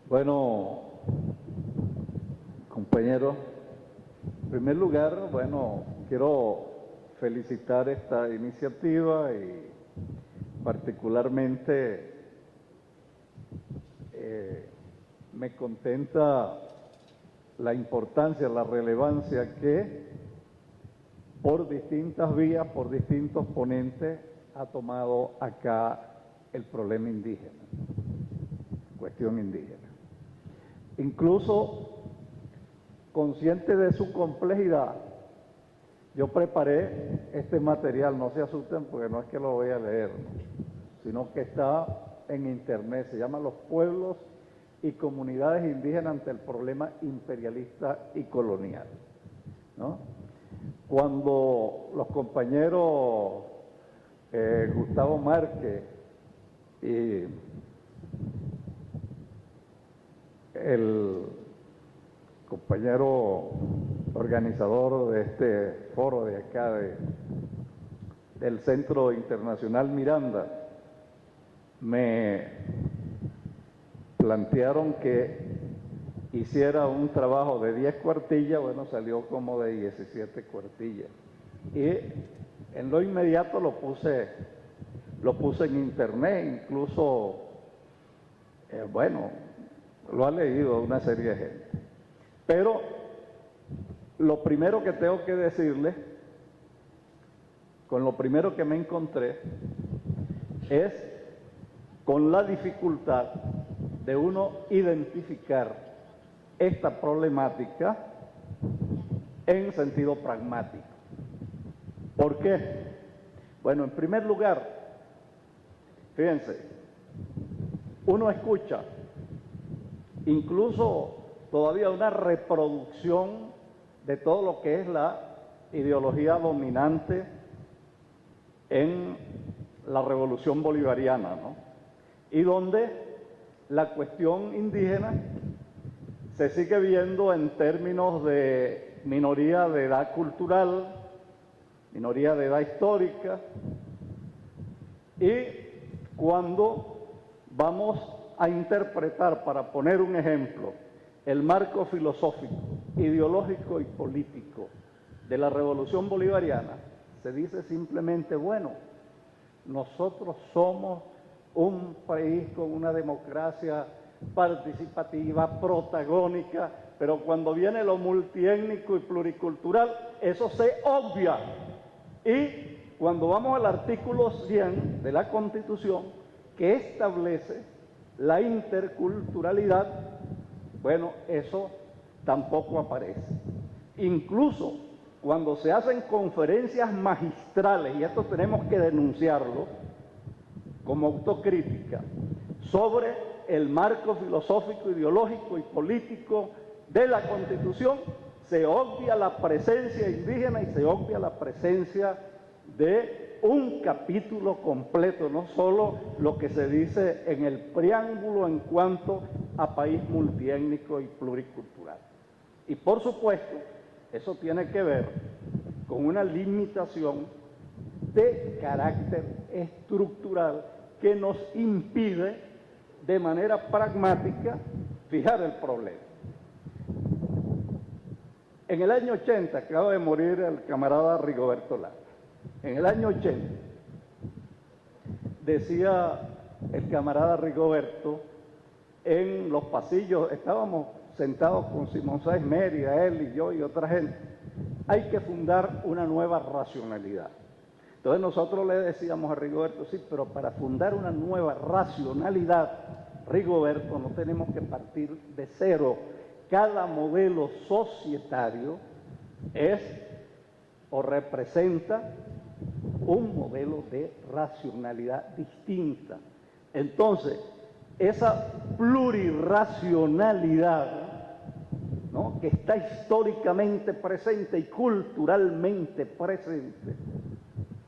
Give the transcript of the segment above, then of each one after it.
Bueno, compañeros, en primer lugar, quiero felicitar esta iniciativa y particularmente me contenta la importancia, la relevancia que por distintas vías, por distintos ponentes, ha tomado acá el problema indígena, cuestión indígena. Incluso consciente de su complejidad, yo preparé este material, no se asusten porque no es que lo voy a leer, ¿no? Sino que está en internet, se llama Los pueblos y comunidades indígenas ante el problema imperialista y colonial, ¿no? Cuando los compañeros Gustavo Márquez y el compañero organizador de este foro de acá, del Centro Internacional Miranda, me plantearon que hiciera un trabajo de 10 cuartillas, salió como de 17 cuartillas. Y en lo inmediato lo puse en internet, incluso, lo ha leído una serie de gente. Pero lo primero que tengo que decirles, con lo primero que me encontré, es con la dificultad de uno identificar esta problemática en sentido pragmático. ¿Por qué? Bueno, en primer lugar, fíjense, uno escucha incluso todavía una reproducción de todo lo que es la ideología dominante en la revolución bolivariana, ¿no? Y donde la cuestión indígena se sigue viendo en términos de minoría de edad cultural, minoría de edad histórica, y cuando vamos a interpretar, para poner un ejemplo, el marco filosófico, ideológico y político de la revolución bolivariana, se dice simplemente, nosotros somos un país con una democracia participativa, protagónica, pero cuando viene lo multiétnico y pluricultural, eso se obvia. Y cuando vamos al artículo 100 de la Constitución, que establece la interculturalidad, eso tampoco aparece. Incluso cuando se hacen conferencias magistrales, y esto tenemos que denunciarlo como autocrítica, sobre el marco filosófico, ideológico y político de la Constitución, se obvia la presencia indígena y se obvia la presencia de un capítulo completo, no solo lo que se dice en el preámbulo en cuanto a país multiétnico y pluricultural. Y por supuesto, eso tiene que ver con una limitación de carácter estructural que nos impide de manera pragmática fijar el problema. En el año 80, acaba de morir el camarada Rigoberto Lara. En el año 80, decía el camarada Rigoberto, en los pasillos, estábamos sentados con Simón Sáenz Mérida, él y yo y otra gente, hay que fundar una nueva racionalidad. Entonces nosotros le decíamos a Rigoberto, sí, pero para fundar una nueva racionalidad, Rigoberto, no tenemos que partir de cero. Cada modelo societario es o representa un modelo de racionalidad distinta. Entonces, esa plurirracionalidad, ¿no?, que está históricamente presente y culturalmente presente,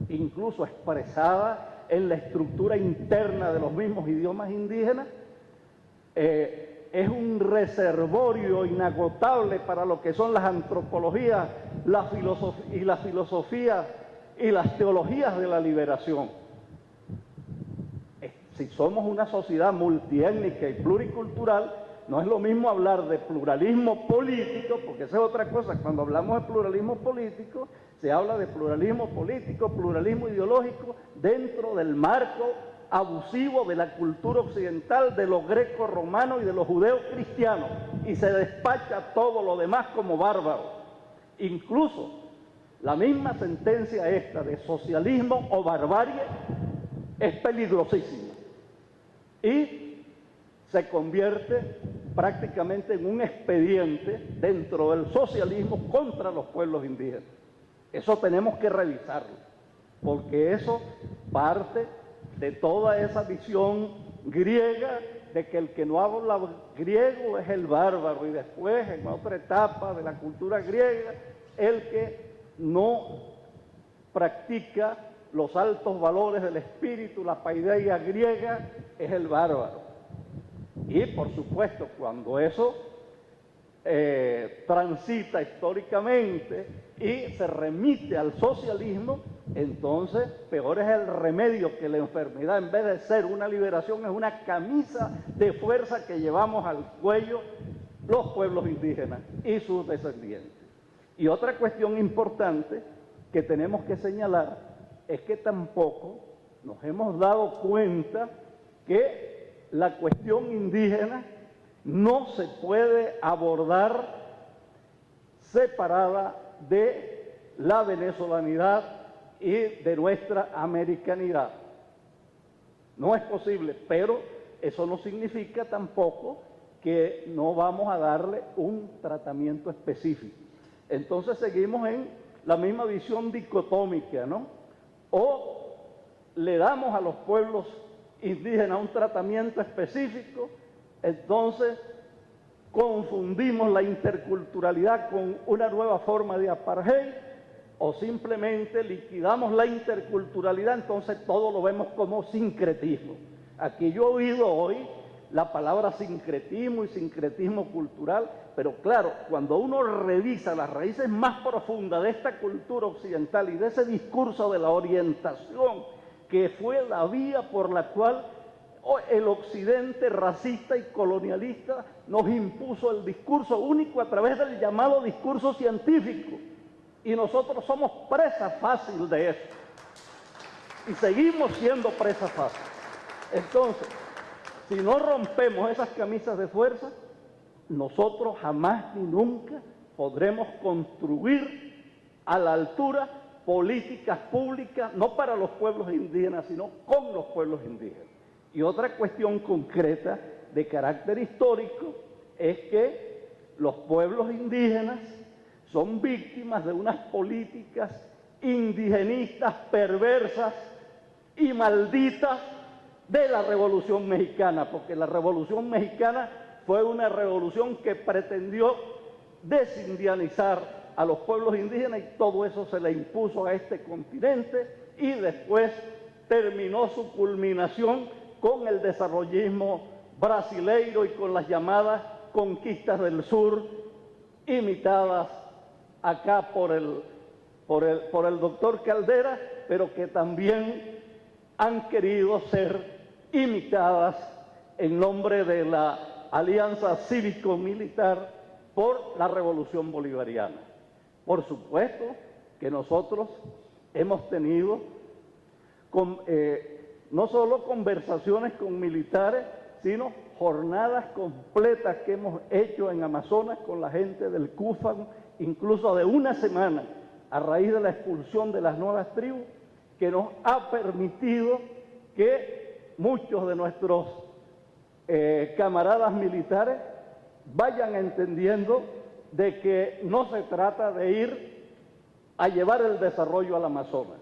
incluso expresada en la estructura interna de los mismos idiomas indígenas, es un reservorio inagotable para lo que son las antropologías, la filosofía y las teologías de la liberación. Si somos una sociedad multiétnica y pluricultural, no es lo mismo hablar de pluralismo político, porque esa es otra cosa. Cuando hablamos de pluralismo político, se habla de pluralismo político, pluralismo ideológico, dentro del marco abusivo de la cultura occidental, de los greco-romanos y de los judeos cristianos, y se despacha todo lo demás como bárbaro. Incluso la misma sentencia esta de socialismo o barbarie es peligrosísima y se convierte prácticamente en un expediente dentro del socialismo contra los pueblos indígenas. Eso tenemos que revisarlo, porque eso parte de toda esa visión griega de que el que no habla griego es el bárbaro, y después, en otra etapa de la cultura griega, el que no practica los altos valores del espíritu, la paideia griega, es el bárbaro. Y por supuesto, cuando eso transita históricamente y se remite al socialismo, entonces peor es el remedio que la enfermedad. En vez de ser una liberación, es una camisa de fuerza que llevamos al cuello los pueblos indígenas y sus descendientes. Y otra cuestión importante que tenemos que señalar es que tampoco nos hemos dado cuenta que la cuestión indígena no se puede abordar separada de la venezolanidad y de nuestra americanidad. No es posible, pero eso no significa tampoco que no vamos a darle un tratamiento específico. Entonces seguimos en la misma visión dicotómica, ¿no? O le damos a los pueblos indígenas un tratamiento específico, entonces confundimos la interculturalidad con una nueva forma de apartheid, o simplemente liquidamos la interculturalidad, entonces todo lo vemos como sincretismo. Aquí yo he oído hoy la palabra sincretismo y sincretismo cultural, pero claro, cuando uno revisa las raíces más profundas de esta cultura occidental y de ese discurso de la orientación, que fue la vía por la cual el occidente racista y colonialista nos impuso el discurso único a través del llamado discurso científico, y nosotros somos presa fácil de eso, y seguimos siendo presa fácil. Entonces, si no rompemos esas camisas de fuerza, nosotros jamás ni nunca podremos construir a la altura políticas públicas, no para los pueblos indígenas, sino con los pueblos indígenas. Y otra cuestión concreta de carácter histórico es que los pueblos indígenas son víctimas de unas políticas indigenistas perversas y malditas de la Revolución Mexicana, porque la Revolución Mexicana fue una revolución que pretendió desindianizar a los pueblos indígenas, y todo eso se le impuso a este continente, y después terminó su culminación con el desarrollismo brasileiro y con las llamadas conquistas del sur, imitadas acá por el doctor Caldera, pero que también han querido ser imitadas en nombre de la alianza cívico-militar por la Revolución Bolivariana. Por supuesto que nosotros hemos tenido no solo conversaciones con militares, sino jornadas completas que hemos hecho en Amazonas con la gente del CUFAM, incluso de una semana, a raíz de la expulsión de las nuevas tribus, que nos ha permitido que muchos de nuestros camaradas militares vayan entendiendo de que no se trata de ir a llevar el desarrollo al Amazonas.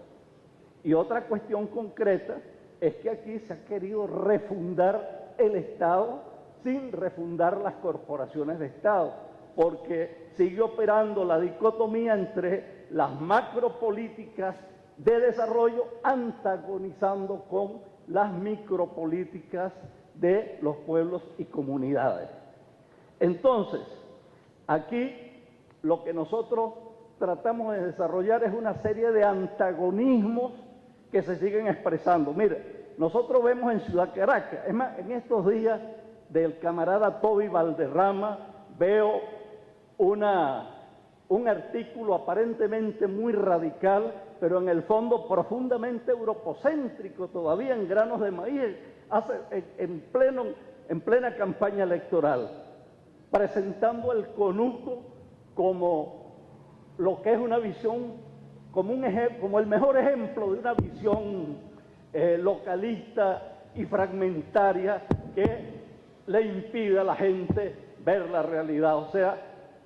Y otra cuestión concreta es que aquí se ha querido refundar el Estado sin refundar las corporaciones de Estado, porque sigue operando la dicotomía entre las macropolíticas de desarrollo antagonizando con las micropolíticas de los pueblos y comunidades. Entonces, aquí lo que nosotros tratamos de desarrollar es una serie de antagonismos que se siguen expresando. Mire, nosotros vemos en Ciudad Caracas, es más, en estos días del camarada Toby Valderrama, veo un artículo aparentemente muy radical, pero en el fondo profundamente europocéntrico, todavía en granos de maíz, en plena campaña electoral, presentando el conuco como lo que es una visión, como el mejor ejemplo de una visión localista y fragmentaria que le impide a la gente ver la realidad. O sea,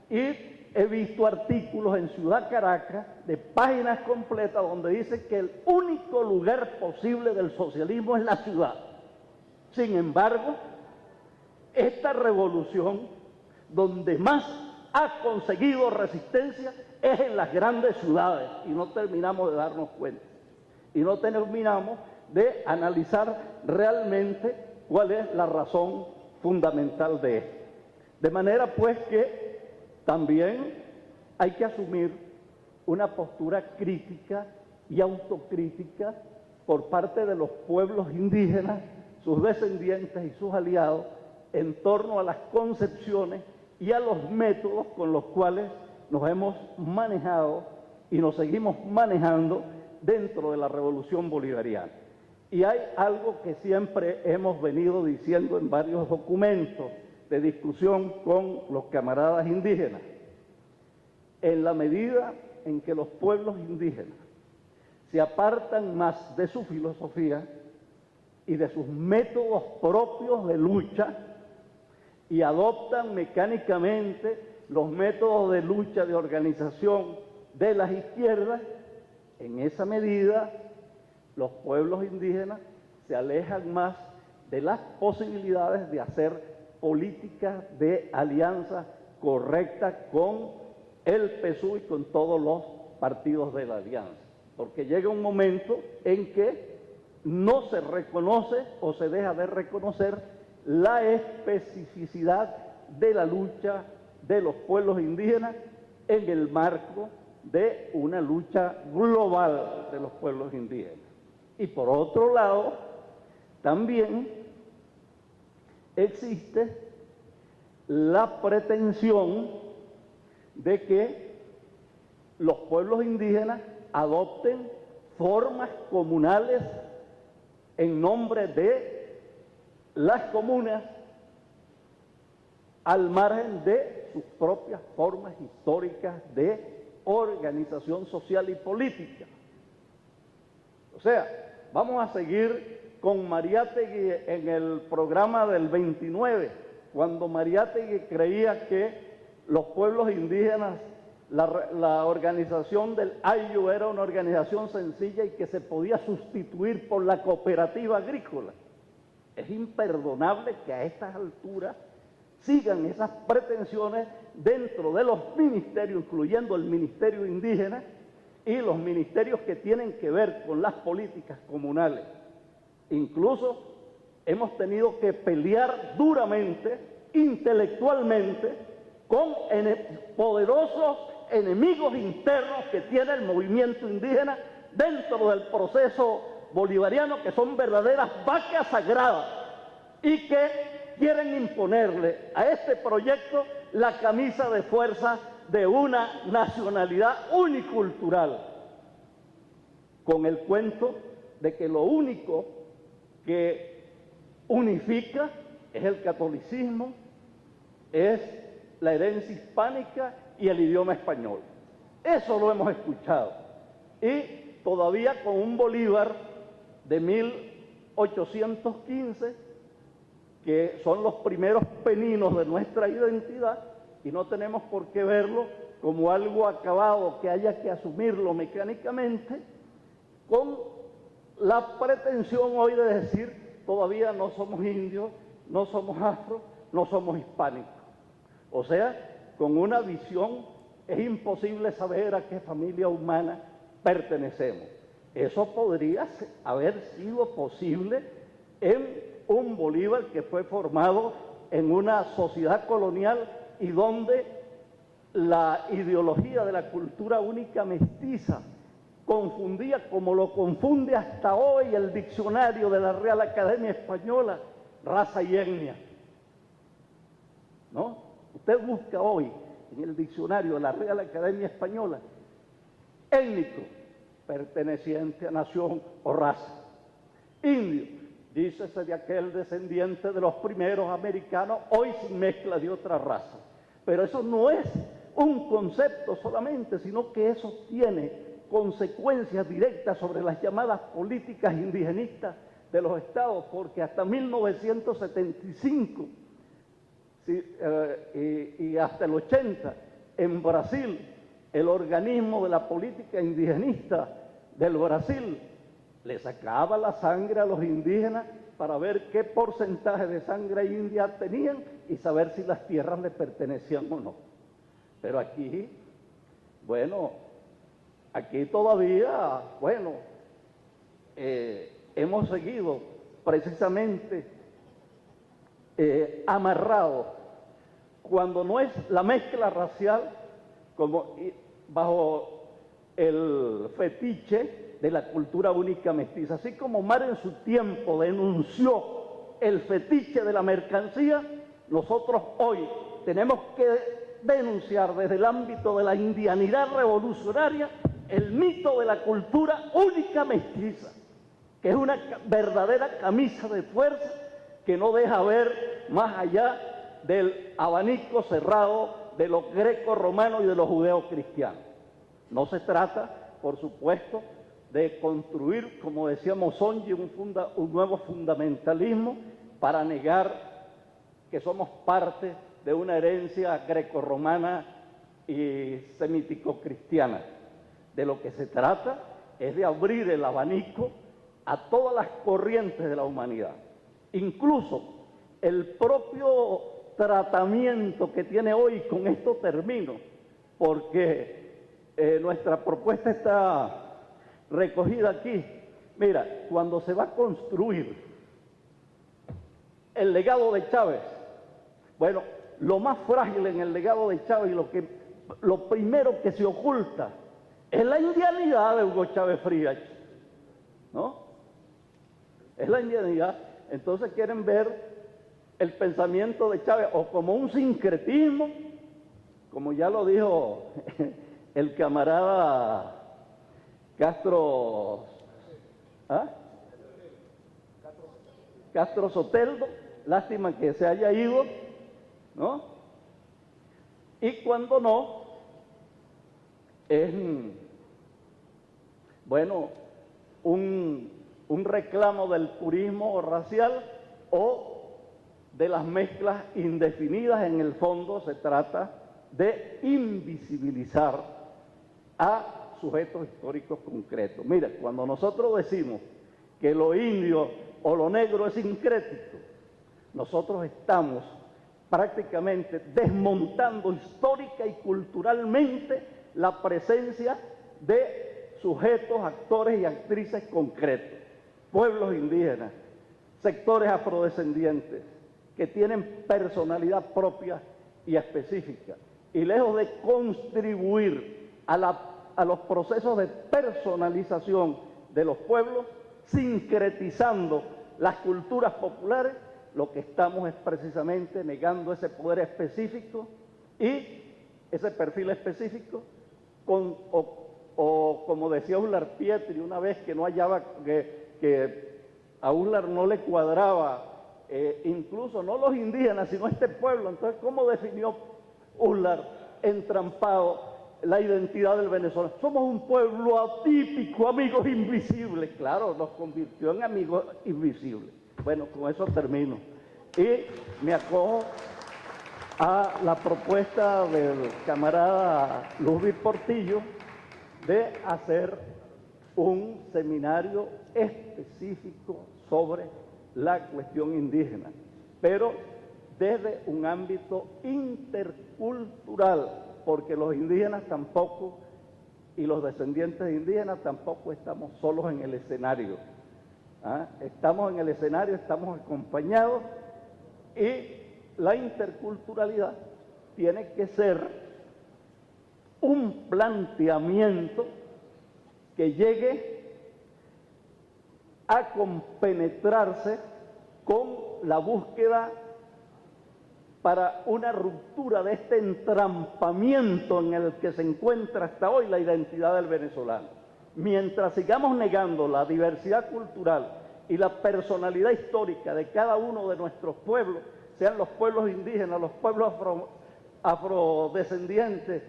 y he visto artículos en Ciudad Caracas de páginas completas donde dice que el único lugar posible del socialismo es la ciudad. Sin embargo, esta revolución, donde más ha conseguido resistencia, es en las grandes ciudades, y no terminamos de darnos cuenta. Y no terminamos de analizar realmente cuál es la razón fundamental de esto. De manera pues que también hay que asumir una postura crítica y autocrítica por parte de los pueblos indígenas, sus descendientes y sus aliados, en torno a las concepciones y a los métodos con los cuales nos hemos manejado y nos seguimos manejando dentro de la revolución bolivariana. Y hay algo que siempre hemos venido diciendo en varios documentos de discusión con los camaradas indígenas. En la medida en que los pueblos indígenas se apartan más de su filosofía y de sus métodos propios de lucha y adoptan mecánicamente los métodos de lucha, de organización de las izquierdas, en esa medida los pueblos indígenas se alejan más de las posibilidades de hacer políticas de alianza correcta con el PSUV y con todos los partidos de la alianza. Porque llega un momento en que no se reconoce o se deja de reconocer la especificidad de la lucha de los pueblos indígenas en el marco de una lucha global de los pueblos indígenas. Y por otro lado, también existe la pretensión de que los pueblos indígenas adopten formas comunales en nombre de las comunas al margen de sus propias formas históricas de organización social y política. O sea, vamos a seguir con Mariátegui en el programa del 29, cuando Mariátegui creía que los pueblos indígenas, la organización del AYU era una organización sencilla y que se podía sustituir por la cooperativa agrícola. Es imperdonable que a estas alturas sigan esas pretensiones dentro de los ministerios, incluyendo el Ministerio Indígena y los ministerios que tienen que ver con las políticas comunales. Incluso hemos tenido que pelear duramente, intelectualmente, con poderosos enemigos internos que tiene el movimiento indígena dentro del proceso bolivariano, que son verdaderas vacas sagradas y que quieren imponerle a este proyecto la camisa de fuerza de una nacionalidad unicultural, con el cuento de que lo único que unifica es el catolicismo, es la herencia hispánica y el idioma español. Eso lo hemos escuchado. Y todavía con un Bolívar de 1815, que son los primeros peninos de nuestra identidad, y no tenemos por qué verlo como algo acabado que haya que asumirlo mecánicamente, con la pretensión hoy de decir todavía no somos indios, no somos afro, no somos hispánicos. O sea, con una visión es imposible saber a qué familia humana pertenecemos. Eso podría haber sido posible en un Bolívar que fue formado en una sociedad colonial y donde la ideología de la cultura única mestiza confundía, como lo confunde hasta hoy el diccionario de la Real Academia Española, raza y etnia. ¿no? Usted busca hoy en el diccionario de la Real Academia Española, étnico, perteneciente a nación o raza. Indio, dícese de aquel descendiente de los primeros americanos, hoy sin mezcla de otra raza. Pero eso no es un concepto solamente, sino que eso tiene consecuencias directas sobre las llamadas políticas indigenistas de los estados, porque hasta 1975 y hasta el 80, en Brasil, el organismo de la política indigenista del Brasil le sacaba la sangre a los indígenas para ver qué porcentaje de sangre india tenían y saber si las tierras le pertenecían o no. Pero aquí, bueno, aquí todavía, bueno, hemos seguido precisamente amarrados, cuando no es la mezcla racial, como bajo el fetiche de la cultura única mestiza. Así como Mar en su tiempo denunció el fetiche de la mercancía, nosotros hoy tenemos que denunciar desde el ámbito de la indianidad revolucionaria el mito de la cultura única mestiza, que es una verdadera camisa de fuerza que no deja ver más allá del abanico cerrado de los greco-romanos y de los judeocristianos. No se trata, por supuesto, de construir, como decía Mosonji, un nuevo fundamentalismo para negar que somos parte de una herencia greco-romana y semítico-cristiana. De lo que se trata es de abrir el abanico a todas las corrientes de la humanidad. Incluso el propio tratamiento que tiene hoy, con esto termino, porque nuestra propuesta está recogida aquí. Mira, cuando se va a construir el legado de Chávez, bueno, lo más frágil en el legado de Chávez y lo primero que se oculta es la indianidad de Hugo Chávez Frías, ¿no? Es la indianidad. Entonces quieren ver el pensamiento de Chávez o como un sincretismo, como ya lo dijo el camarada Castro, Castro Soteldo, lástima que se haya ido, ¿no? Y cuando no, es, bueno, un reclamo del purismo racial o de las mezclas indefinidas. En el fondo se trata de invisibilizar a sujetos históricos concretos. Mira, cuando nosotros decimos que lo indio o lo negro es sincrético, nosotros estamos prácticamente desmontando histórica y culturalmente la presencia de sujetos, actores y actrices concretos, pueblos indígenas, sectores afrodescendientes, que tienen personalidad propia y específica. Y lejos de contribuir a los procesos de personalización de los pueblos, sincretizando las culturas populares, lo que estamos es precisamente negando ese poder específico y ese perfil específico, o como decía Ular Pietri una vez, que no hallaba, que a Ular no le cuadraba, incluso no los indígenas, sino este pueblo. Entonces, ¿cómo definió Ular entrampado la identidad del venezolano? Somos un pueblo atípico, amigos invisibles. Claro, nos convirtió en amigos invisibles. Bueno, con eso termino. Y me acojo a la propuesta del camarada Luis Portillo de hacer un seminario específico sobre la cuestión indígena, pero desde un ámbito intercultural, porque los indígenas tampoco y los descendientes de indígenas tampoco estamos solos en el escenario. Estamos en el escenario, estamos acompañados, y la interculturalidad tiene que ser un planteamiento que llegue a compenetrarse con la búsqueda para una ruptura de este entrampamiento en el que se encuentra hasta hoy la identidad del venezolano. Mientras sigamos negando la diversidad cultural y la personalidad histórica de cada uno de nuestros pueblos, sean los pueblos indígenas, los pueblos afrodescendientes,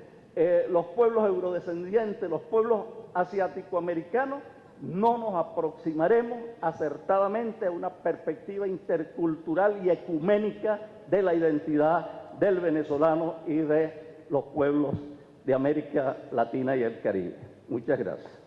los pueblos eurodescendientes, los pueblos asiático-americanos, no nos aproximaremos acertadamente a una perspectiva intercultural y ecuménica de la identidad del venezolano y de los pueblos de América Latina y el Caribe. Muchas gracias.